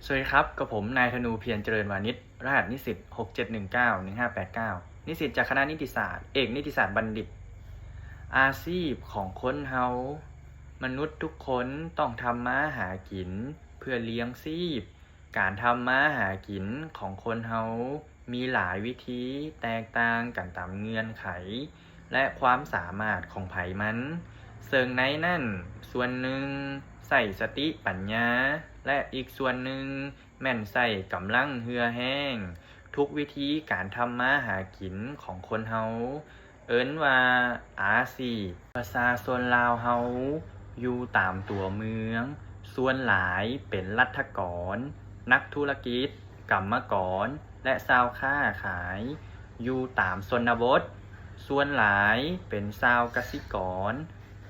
สวัสดีครับกับผมนายธนูเพียรเจริญวานิชรหัสนิสิต67191589นิสิตจากคณะนิติศาสตร์เอกนิติศาสตร์บัณฑิตอาชีพของคนเฮามนุษย์ทุกคนต้องทำมาหากินเพื่อเลี้ยงชีพการทำมาหากินของคนเฮามีหลายวิธีแตกต่างกันตามเงื่อนไขและความสามารถของไผมันเซิงในนั่นส่วนหนึ่งใส่สติปัญญาและอีกส่วนหนึ่งแม่นใส่กำลังเหือแห้งทุกวิธีการทำมาหากินของคนเฮาเอิ้นว่าอาชีพประชาชนลาวเฮาอยู่ตามตัวเมืองส่วนหลายเป็นรัฐกรนักธุรกิจกรรมกรและชาวค้าขายอยู่ตามชนบทส่วนหลายเป็นชาวกสิกร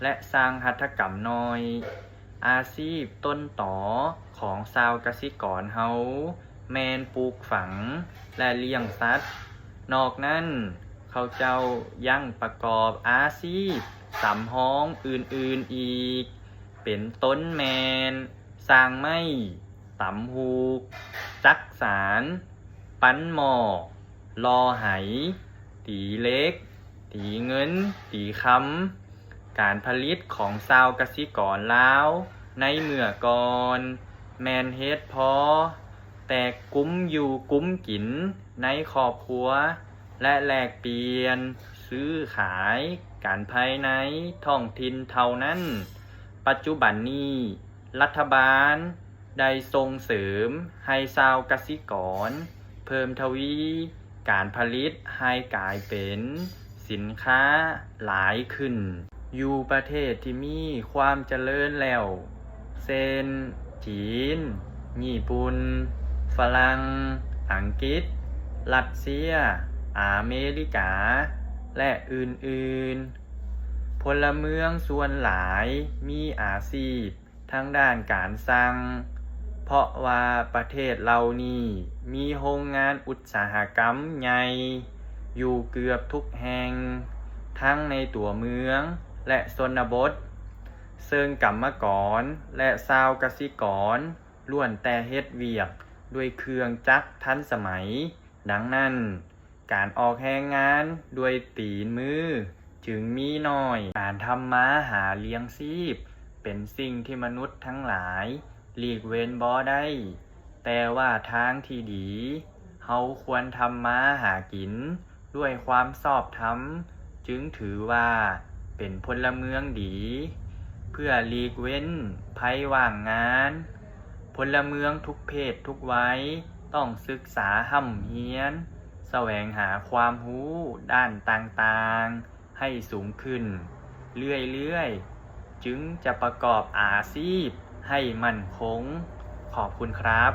และสร้างหัตถกรรมน้อยอาชีพต้นตอของชาวกสิกรเฮาแม่นปลูกฝังและเลี้ยงสัตว์นอกนั้นเขาเจ้ายังประกอบอาชีพสำห้องอื่นๆอีกเป็นต้นแมนสร้างไม้ตำหูกจักสารปั้นหม้อลอไหตีเล็กตีเงินตีคำการผลิตของชาวกสิกรลาวในเมื่อก่อนแมนเฮ็ดพอแต่กุ้มอยู่กุ้มกินในครอบครัวและแลกเปลี่ยนซื้อขายการภายในท้องถิ่นเท่านั้นปัจจุบันนี้รัฐบาลได้ส่งเสริมให้ชาวกสิกรเพิ่มทวีการผลิตให้กลายเป็นสินค้าหลายขึ้นอยู่ประเทศที่มีความเจริญแล้วเช่นจีนญี่ปุ่นฝรั่งอังกฤษรัสเซียอเมริกาและอื่นๆพลเมืองส่วนหลายมีอาชีพทางด้านการสั่งเพราะว่าประเทศเรานี่มีโรงงานอุตสาหกรรมใหญ่อยู่เกือบทุกแห่งทั้งในตัวเมืองและชนบทซึ่งกรรมกรและชาวกสิกรล้วนแต่เฮ็ดเวียกด้วยเครื่องจักรทันสมัยดังนั้นการออกแรงงานด้วยตีนมือจึงมีน้อยการทำมาหาเลี้ยงชีพเป็นสิ่งที่มนุษย์ทั้งหลายหลีกเว้นบ่ได้แต่ว่าทางที่ดีเฮาควรทำมาหากินด้วยความชอบธรรมจึงถือว่าเป็นพลเมืองดีเพื่อหลีกเว้นภัยว่างงานพลเมืองทุกเพศทุกวัยต้องศึกษาห่ำเฮียนแสวงหาความรู้ด้านต่างๆให้สูงขึ้นเรื่อยๆจึงจะประกอบอาชีพให้มั่นคงขอบคุณครับ